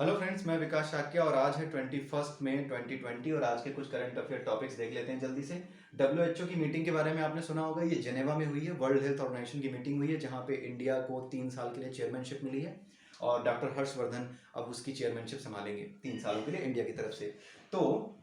Hello friends, मैं विकास शाक्या और आज है 21 मई 2020 और आज के कुछ करंट अफेयर टॉपिक्स देख लेते हैं जल्दी से। डब्ल्यूएचओ की मीटिंग के बारे में आपने सुना होगा, ये जेनेवा में हुई है। वर्ल्ड हेल्थ ऑर्गेनाइजेशन की मीटिंग हुई है जहां पे इंडिया को 3 साल के लिए चेयरमैनशिप मिली है और डॉक्टर हर्षवर्धन अब उसकी चेयरमैनशिप संभालेंगे 3 सालों के लिए इंडिया की तरफ से। तो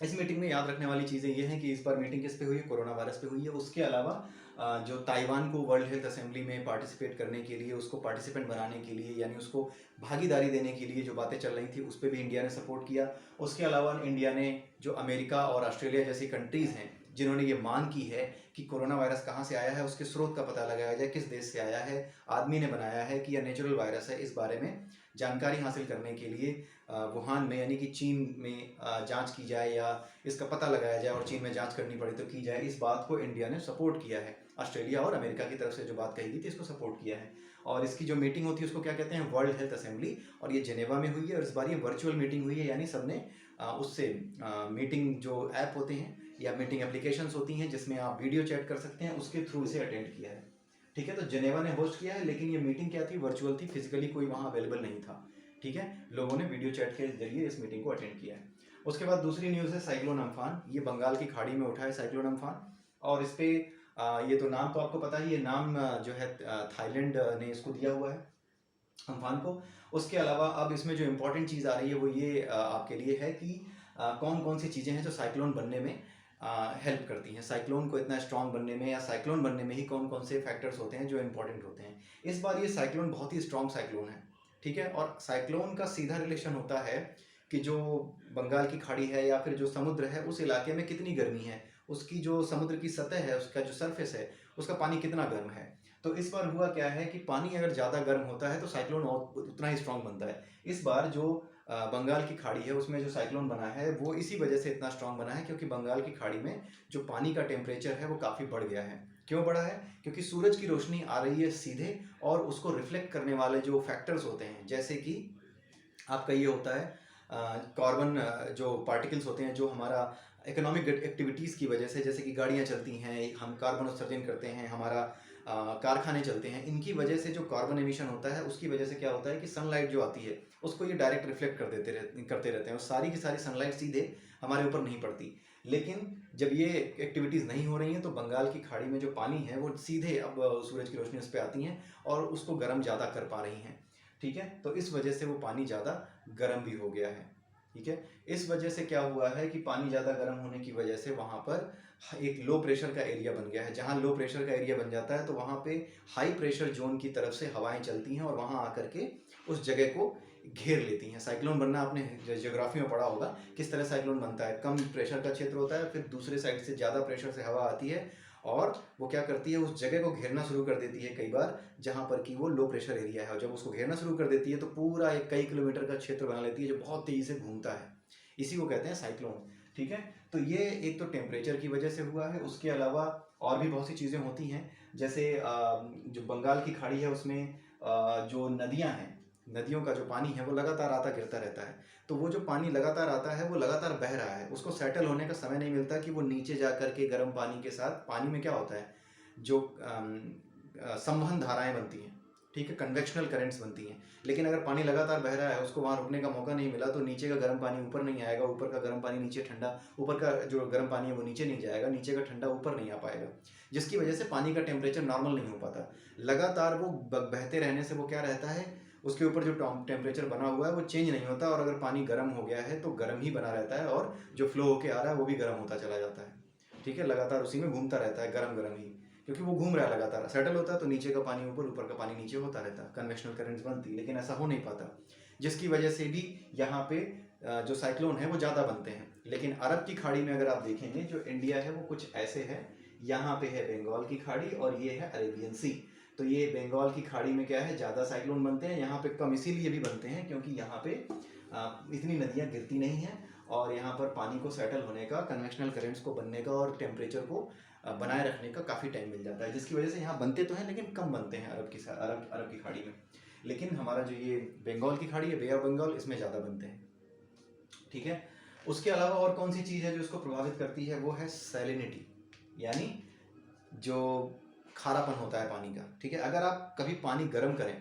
इस मीटिंग में याद रखने वाली चीज़ें ये हैं कि इस बार मीटिंग किस पे हुई है, कोरोना वायरस पे हुई है। उसके अलावा जो ताइवान को वर्ल्ड हेल्थ असेंबली में पार्टिसिपेट करने के लिए, उसको पार्टिसिपेंट बनाने के लिए, यानी उसको भागीदारी देने के लिए जो बातें चल रही थी उस पर भी इंडिया ने सपोर्ट किया। उसके अलावा इंडिया ने जो अमेरिका और ऑस्ट्रेलिया जैसी कंट्रीज़ हैं जिन्होंने ये मांग की है कि कोरोना वायरस कहाँ से आया है, उसके स्रोत का पता लगाया जाए, किस देश से आया है, आदमी ने बनाया है कि यह नेचुरल वायरस है, इस बारे में जानकारी हासिल करने के लिए वुहान में यानी कि चीन में जांच की जाए या इसका पता लगाया जाए, और चीन में जांच करनी पड़ी तो की जाए। इस बात को इंडिया ने सपोर्ट किया है। ऑस्ट्रेलिया और अमेरिका की तरफ से जो बात कही गई थी इसको सपोर्ट किया है। और इसकी जो मीटिंग होती है उसको क्या कहते हैं, वर्ल्ड हेल्थ असेंबली, और ये जेनेवा में हुई है। और इस बार ये वर्चुअल मीटिंग हुई है, यानी सबने उससे मीटिंग जो ऐप होते हैं या मीटिंग एप्लीकेशंस होती हैं जिसमें आप वीडियो चैट कर सकते हैं, उसके थ्रू इसे अटेंड किया है। ठीक है, तो जेनेवा ने होस्ट किया है, लेकिन ये मीटिंग क्या थी, वर्चुअल थी, फिजिकली कोई वहाँ अवेलेबल नहीं था। ठीक है, लोगों ने वीडियो चैट के जरिए इस मीटिंग को अटेंड किया है। उसके बाद दूसरी न्यूज़ है साइक्लोन अम्फान। ये बंगाल की खाड़ी में उठा है साइक्लोन अम्फान, और इस पे ये तो नाम तो आपको पता ही, ये नाम जो है थाईलैंड ने इसको दिया हुआ है अम्फान को। उसके अलावा अब इसमें जो इम्पोर्टेंट चीज़ आ रही है वो ये आपके लिए है कि कौन कौन सी चीज़ें हैं जो साइक्लोन बनने में हेल्प करती हैं, साइक्लोन को इतना स्ट्रांग बनने में, या साइक्लोन बनने में ही कौन कौन से फैक्टर्स होते हैं जो इंपॉर्टेंट होते हैं। इस बार ये साइक्लोन बहुत ही स्ट्रांग साइक्लोन है। ठीक है, और साइक्लोन का सीधा रिलेशन होता है कि जो बंगाल की खाड़ी है या फिर जो समुद्र है उस इलाके में कितनी गर्मी है, उसकी जो समुद्र की सतह है, उसका जो सरफेस है, उसका पानी कितना गर्म है। तो इस बार हुआ क्या है कि पानी अगर ज़्यादा गर्म होता है तो साइक्लोन और उतना ही स्ट्रांग बनता है। इस बार जो बंगाल की खाड़ी है उसमें जो साइक्लोन बना है वो इसी वजह से इतना स्ट्रांग बना है क्योंकि बंगाल की खाड़ी में जो पानी का टेम्परेचर है वो काफ़ी बढ़ गया है। क्यों बढ़ा है? क्योंकि सूरज की रोशनी आ रही है सीधे, और उसको रिफ्लेक्ट करने वाले जो फैक्टर्स होते हैं, जैसे कि आपका ये होता है कार्बन, जो पार्टिकल्स होते हैं जो हमारा इकोनॉमिक एक्टिविटीज़ की वजह से, जैसे कि गाड़ियाँ चलती हैं, हम कार्बन उत्सर्जन करते हैं, हमारा कारखाने चलते हैं, इनकी वजह से जो कार्बन एमिशन होता है उसकी वजह से क्या होता है कि सनलाइट जो आती है उसको ये डायरेक्ट रिफ्लेक्ट करते रहते हैं, और सारी की सारी सनलाइट सीधे हमारे ऊपर नहीं पड़ती। लेकिन जब ये एक्टिविटीज़ नहीं हो रही हैं तो बंगाल की खाड़ी में जो पानी है वो सीधे अब सूरज की रोशनी उस पर आती हैं और उसको गर्म ज़्यादा कर पा रही हैं। ठीक है, तो इस वजह से वो पानी ज़्यादा गर्म भी हो गया है। ठीक है, इस वजह से क्या हुआ है कि पानी ज़्यादा गर्म होने की वजह से वहाँ पर एक लो प्रेशर का एरिया बन गया है। जहाँ लो प्रेशर का एरिया बन जाता है तो वहाँ पे हाई प्रेशर जोन की तरफ से हवाएं चलती हैं और वहाँ आकर के उस जगह को घेर लेती हैं। साइक्लोन बनना आपने ज्योग्राफी में पढ़ा होगा किस तरह साइक्लोन बनता है। कम प्रेशर का क्षेत्र होता है, फिर दूसरे साइड से ज़्यादा प्रेशर से हवा आती है और वो क्या करती है, उस जगह को घेरना शुरू कर देती है कई बार जहाँ पर कि वो लो प्रेशर एरिया है। और जब उसको घेरना शुरू कर देती है तो पूरा एक कई किलोमीटर का क्षेत्र बना लेती है जो बहुत तेज़ी से घूमता है। इसी को कहते हैं साइक्लोन। ठीक है, तो ये एक तो टेम्परेचर की वजह से हुआ है। उसके अलावा और भी बहुत सी चीज़ें होती हैं, जैसे जो बंगाल की खाड़ी है उसमें जो नदियाँ हैं, नदियों का जो पानी है वो लगातार आता गिरता रहता है। तो वो जो पानी लगातार आता है वो लगातार बह रहा है, उसको सेटल होने का समय नहीं मिलता कि वो नीचे जा कर के गर्म पानी के साथ, पानी में क्या होता है जो संवहन धाराएं बनती हैं, ठीक है, कन्वेक्शनल करंट्स बनती हैं। लेकिन अगर पानी लगातार बह रहा है, उसको वहाँ रुकने का मौका नहीं मिला, तो नीचे का गर्म पानी ऊपर नहीं आएगा, ऊपर का गर्म पानी नीचे ठंडा, ऊपर का जो गर्म पानी है वो नीचे नहीं जाएगा, नीचे का ठंडा ऊपर नहीं आ पाएगा, जिसकी वजह से पानी का टेम्परेचर नॉर्मल नहीं हो पाता। लगातार वो बहते रहने से वो क्या रहता है, उसके ऊपर जो टेम्परेचर बना हुआ है वो चेंज नहीं होता, और अगर पानी गर्म हो गया है तो गर्म ही बना रहता है, और जो फ्लो होके आ रहा है वो भी गर्म होता चला जाता है। ठीक है, लगातार उसी में घूमता रहता है, गर्म गर्म ही, क्योंकि वो घूम रहा है लगातार। सेटल होता है तो नीचे का पानी ऊपर, ऊपर का पानी नीचे होता रहता है, कन्वेक्शनल करंट्स बनती, लेकिन ऐसा हो नहीं पाता, जिसकी वजह से भी यहाँ पे जो साइक्लोन है वो ज़्यादा बनते हैं। लेकिन अरब की खाड़ी में अगर आप देखेंगे, जो इंडिया है वो कुछ ऐसे है, यहाँ पे है बंगाल की खाड़ी और ये है अरेबियन सी। तो ये बंगाल की खाड़ी में क्या है, ज़्यादा साइक्लोन बनते हैं, यहाँ पे कम इसीलिए भी बनते हैं क्योंकि यहाँ पे इतनी नदियाँ गिरती नहीं हैं, और यहाँ पर पानी को सेटल होने का, कन्वेक्शनल करेंट्स को बनने का और टेम्परेचर को बनाए रखने का काफ़ी टाइम मिल जाता है, जिसकी वजह से यहाँ बनते तो हैं लेकिन कम बनते हैं अरब की खाड़ी में। लेकिन हमारा जो ये बंगाल की खाड़ी है, बे ऑफ बंगाल, इसमें ज़्यादा बनते हैं। ठीक है, उसके अलावा और कौन सी चीज़ है जो इसको प्रभावित करती है, वो है सैलिनिटी, यानी जो खारापन होता है पानी का। ठीक है, अगर आप कभी पानी गर्म करें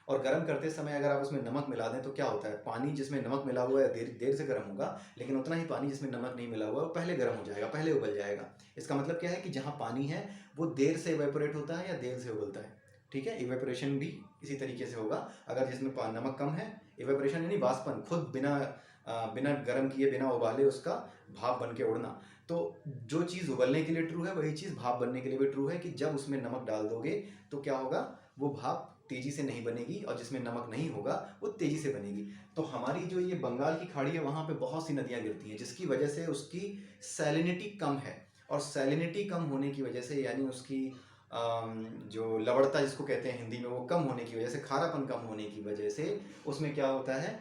और गर्म करते समय अगर आप उसमें नमक मिला दें तो क्या होता है, पानी जिसमें नमक मिला हुआ है देर देर से गर्म होगा, लेकिन उतना ही पानी जिसमें नमक नहीं मिला हुआ है वो पहले गर्म हो जाएगा, पहले उबल जाएगा। इसका मतलब क्या है कि जहाँ पानी है वो देर से इवेपोरेट होता है या देर से उबलता है। ठीक है, इवेपोरेशन भी इसी तरीके से होगा। अगर जिसमें नमक कम है, इवेपोरेशन यानी वाष्पन, खुद बिना गर्म किए बिना उबाले उसका भाप बन के उड़ना। तो जो चीज़ उबलने के लिए ट्रू है वही चीज़ भाप बनने के लिए भी ट्रू है कि जब उसमें नमक डाल दोगे तो क्या होगा, वो भाप तेजी से नहीं बनेगी और जिसमें नमक नहीं होगा वो तेजी से बनेगी। तो हमारी जो ये बंगाल की खाड़ी है वहाँ पे बहुत सी नदियाँ गिरती हैं जिसकी वजह से उसकी सैलिनिटी कम है, और सैलिनिटी कम होने की वजह से यानी उसकी जो लवणता जिसको कहते हैं हिंदी में, वो कम होने की वजह से, खारापन कम होने की वजह से उसमें क्या होता है,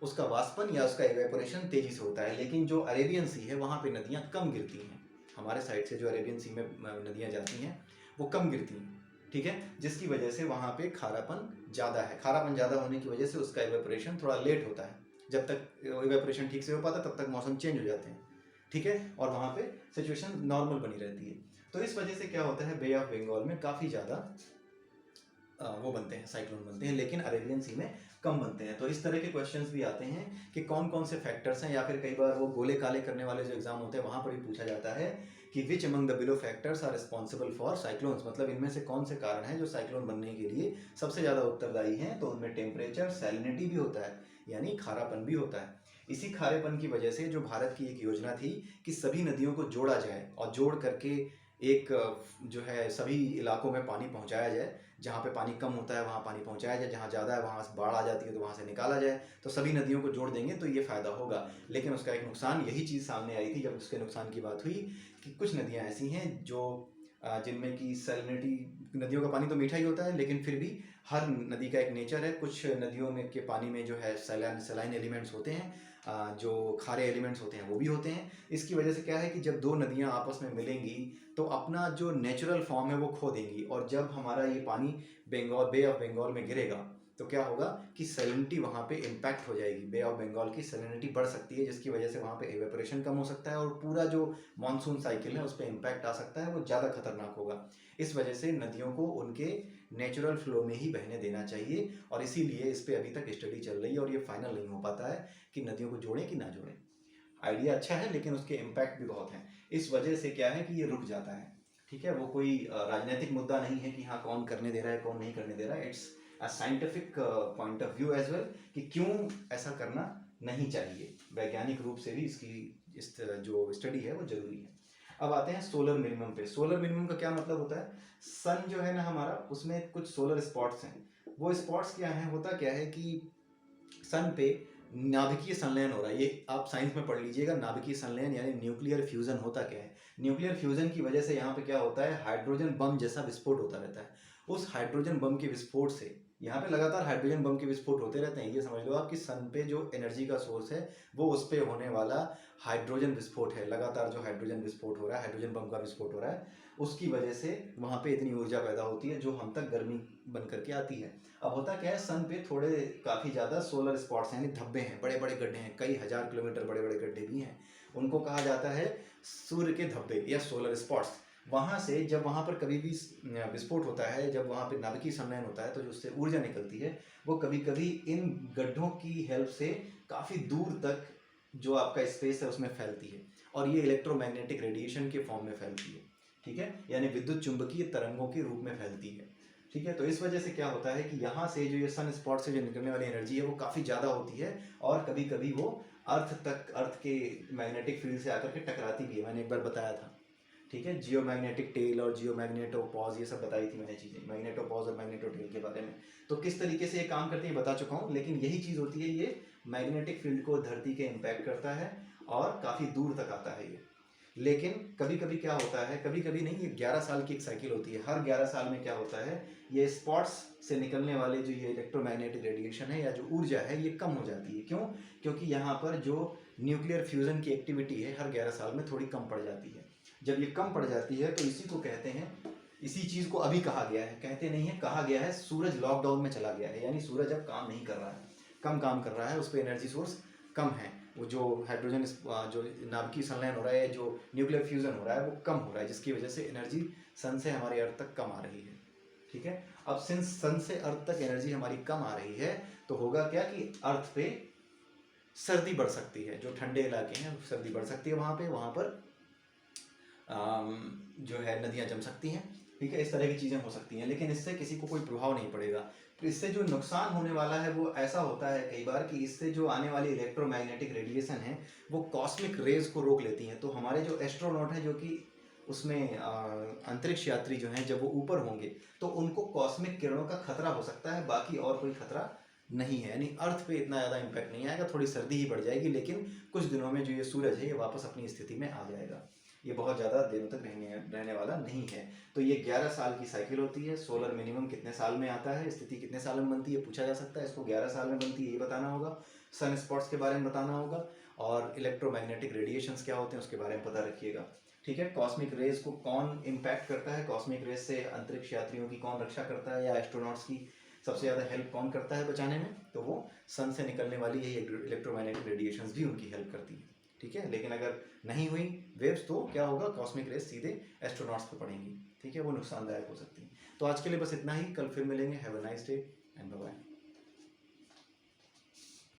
उसका वाष्पन या उसका इवेपोरेशन तेजी से होता है। लेकिन जो अरेबियन सी है वहाँ पे नदियाँ कम गिरती हैं, हमारे साइड से जो अरेबियन सी में नदियाँ जाती हैं वो कम गिरती हैं। ठीक है, जिसकी वजह से वहाँ पे खारापन ज़्यादा है। खारापन ज़्यादा होने की वजह से उसका इवेपोरेशन थोड़ा लेट होता है, जब तक इवेपोरेशन ठीक से हो पाता तब तक मौसम चेंज हो जाते हैं। ठीक है, और वहाँ पे सिचुएशन नॉर्मल बनी रहती है। तो इस वजह से क्या होता है, बे ऑफ बंगाल में काफ़ी ज़्यादा वो बनते हैं, साइक्लोन बनते हैं, लेकिन अरेबियन सी में कम बनते हैं। तो इस तरह के क्वेश्चंस भी आते हैं कि कौन कौन से फैक्टर्स हैं, या फिर कई बार वो गोले काले करने वाले जो एग्जाम होते हैं वहाँ पर भी पूछा जाता है कि which among the below factors are responsible for cyclones, मतलब इनमें से कौन से कारण हैं जो साइक्लोन बनने के लिए सबसे ज़्यादा उत्तरदायी हैं। तो उनमें टेम्परेचर, सैलिनिटी भी होता है, यानी खारापन भी होता है। इसी खारेपन की वजह से जो भारत की एक योजना थी कि सभी नदियों को जोड़ा जाए और जोड़ करके एक जो है सभी इलाकों में पानी पहुंचाया जाए, जहाँ पे पानी कम होता है वहाँ पानी पहुँचाया जाए, जहाँ ज़्यादा है वहाँ से बाढ़ आ जाती है तो वहाँ से निकाला जाए, तो सभी नदियों को जोड़ देंगे तो ये फ़ायदा होगा। लेकिन उसका एक नुकसान, यही चीज़ सामने आई थी जब उसके नुकसान की बात हुई कि कुछ नदियाँ ऐसी हैं जो जिनमें की सैलिनिटी, नदियों का पानी तो मीठा ही होता है लेकिन फिर भी हर नदी का एक नेचर है। कुछ नदियों में के पानी में जो है सलाइन एलिमेंट्स होते हैं, जो खारे एलिमेंट्स होते हैं वो भी होते हैं। इसकी वजह से क्या है कि जब दो नदियाँ आपस में मिलेंगी तो अपना जो नेचुरल फॉर्म है वो खो देंगी, और जब हमारा ये पानी बे ऑफ बंगाल में गिरेगा तो क्या होगा कि सैलिनिटी वहाँ पे इम्पैक्ट हो जाएगी, बे ऑफ बंगाल की सैलिनिटी बढ़ सकती है, जिसकी वजह से वहाँ पे एवेपोरेशन कम हो सकता है और पूरा जो मानसून साइकिल है उस पर इम्पैक्ट आ सकता है, वो ज़्यादा खतरनाक होगा। इस वजह से नदियों को उनके नेचुरल फ्लो में ही बहने देना चाहिए, और इसीलिए इस पर अभी तक स्टडी चल रही है और ये फाइनल नहीं हो पाता है कि नदियों को जोड़ें कि ना जोड़ें। आइडिया अच्छा है लेकिन उसके इम्पैक्ट भी बहुत हैं, इस वजह से क्या है कि ये रुक जाता है। ठीक है, वो कोई राजनीतिक मुद्दा नहीं है कि हाँ कौन करने दे रहा है कौन नहीं करने दे रहा है, it's a scientific point of view as well कि क्यों ऐसा करना नहीं चाहिए। वैज्ञानिक रूप से भी इस जो स्टडी है वो जरूरी है। अब आते हैं सोलर मिनिमम पे। सोलर मिनिमम का क्या मतलब होता है, सन जो है ना हमारा, उसमें कुछ सोलर स्पॉट्स हैं। वो स्पॉट्स क्या हैं, होता क्या है कि सन पे नाभिकीय संलयन हो रहा है, ये आप साइंस में पढ़ लीजिएगा। नाभिकीय संलयन यानी न्यूक्लियर फ्यूजन होता क्या है, न्यूक्लियर फ्यूजन की वजह से यहाँ पे क्या होता है, हाइड्रोजन बम जैसा विस्फोट होता रहता है। उस हाइड्रोजन बम के विस्फोट से, यहाँ पे लगातार हाइड्रोजन बम के विस्फोट होते रहते हैं, ये समझ लो आप कि सन पे जो एनर्जी का सोर्स है वो उस पे होने वाला हाइड्रोजन विस्फोट है। लगातार जो हाइड्रोजन विस्फोट हो रहा है, हाइड्रोजन बम का विस्फोट हो रहा है, उसकी वजह से वहाँ पे इतनी ऊर्जा पैदा होती है जो हम तक गर्मी बन करके आती है। अब होता क्या है, सन पे थोड़े काफ़ी ज़्यादा सोलर स्पॉट्स हैं, यानी धब्बे हैं, बड़े बड़े गड्ढे हैं, कई हजार किलोमीटर बड़े बड़े गड्ढे भी हैं। उनको कहा जाता है सूर्य के धब्बे या सोलर स्पॉट्स। वहाँ से जब वहाँ पर कभी भी विस्फोट होता है, जब वहाँ पे नाभिकीय संलयन होता है तो जो उससे ऊर्जा निकलती है वो कभी कभी इन गड्ढों की हेल्प से काफ़ी दूर तक जो आपका स्पेस है उसमें फैलती है, और ये इलेक्ट्रोमैग्नेटिक रेडिएशन के फॉर्म में फैलती है। ठीक है, यानी विद्युत चुंबकीय तरंगों के रूप में फैलती है। ठीक है, तो इस वजह से क्या होता है कि यहाँ से जो ये सन स्पॉट से जो निकलने वाली एनर्जी है वो काफ़ी ज़्यादा होती है, और कभी कभी वो अर्थ के मैग्नेटिक फील्ड से आकर के टकराती भी है, मैंने एक बार बताया था। ठीक है, जियो मैग्नेटिक टेल और जियो मैग्नेटोपॉज ये सब बताई थी मैंने चीज़ें, मैग्नेटोपॉज और मैग्नेटोटेल के बारे में। तो किस तरीके से ये काम करती है बता चुका हूँ, लेकिन यही चीज़ होती है, ये मैग्नेटिक फील्ड को धरती के इम्पैक्ट करता है और काफ़ी दूर तक आता है ये। लेकिन कभी कभी क्या होता है, कभी कभी नहीं, ये 11 साल की एक साइकिल होती है, हर 11 साल में क्या होता है, ये स्पॉट्स से निकलने वाले जो ये इलेक्ट्रोमैग्नेटिक रेडिएशन है या जो ऊर्जा है ये कम हो जाती है। क्यों? क्योंकि यहाँ पर जो न्यूक्लियर फ्यूजन की एक्टिविटी है हर 11 साल में थोड़ी कम पड़ जाती है। जब ये कम पड़ जाती है तो इसी को कहते हैं, इसी चीज़ को अभी कहा गया है, कहते नहीं है, कहा गया है सूरज लॉकडाउन में चला गया है, यानी सूरज अब काम नहीं कर रहा है, कम काम कर रहा है, उस पर एनर्जी सोर्स कम है। वो जो हाइड्रोजन जो नाभिकीय संलयन हो रहा है, जो न्यूक्लियर फ्यूजन हो रहा है वो कम हो रहा है, जिसकी वजह से एनर्जी सन से हमारे अर्थ तक कम आ रही है। ठीक ठीक है। अब सिंस सन से अर्थ तक एनर्जी हमारी कम आ रही है तो होगा क्या कि अर्थ पे सर्दी बढ़ सकती है, जो ठंडे इलाके हैं सर्दी बढ़ सकती है वहाँ पर जो है नदियाँ जम सकती हैं, ठीक है। इस तरह की चीज़ें हो सकती हैं, लेकिन इससे किसी को कोई प्रभाव नहीं पड़ेगा। तो इससे जो नुकसान होने वाला है वो ऐसा होता है कई बार कि इससे जो आने वाली इलेक्ट्रोमैग्नेटिक रेडिएशन है वो कॉस्मिक रेज को रोक लेती हैं। तो हमारे जो एस्ट्रोनॉट हैं जो कि उसमें अंतरिक्ष यात्री जो हैं जब वो ऊपर होंगे तो उनको कॉस्मिक किरणों का खतरा हो सकता है, बाकी और कोई खतरा नहीं है। यानी अर्थ पे इतना ज़्यादा इम्पैक्ट नहीं आएगा, थोड़ी सर्दी ही बढ़ जाएगी, लेकिन कुछ दिनों में जो ये सूरज है ये वापस अपनी स्थिति में आ जाएगा। ये बहुत ज़्यादा दिनों तक रहने वाला नहीं है। तो ये 11 साल की साइकिल होती है। सोलर मिनिमम कितने साल में आता है, स्थिति कितने साल में बनती है पूछा जा सकता है। इसको 11 साल में बनती है ये बताना होगा, सन स्पॉट्स के बारे में बताना होगा, और इलेक्ट्रोमैग्नेटिक रेडिएशंस क्या होते हैं उसके बारे में पता रखिएगा, ठीक है। कॉस्मिक रेज को कौन इम्पैक्ट करता है, कॉस्मिक रेज से अंतरिक्ष यात्रियों की कौन रक्षा करता है, या एस्ट्रोनॉट्स की सबसे ज़्यादा हेल्प कौन करता है बचाने में, तो वो सन से निकलने वाली यही इलेक्ट्रोमैग्नेटिक रेडिएशंस भी उनकी हेल्प करती है, ठीक है। लेकिन अगर नहीं हुई वेव्स तो क्या होगा, कॉस्मिक रेज सीधे एस्ट्रोनॉट्स पर पड़ेंगी, ठीक है, वो नुकसानदायक हो सकती है। तो आज के लिए बस इतना ही, कल फिर मिलेंगे। Have a nice day and bye bye.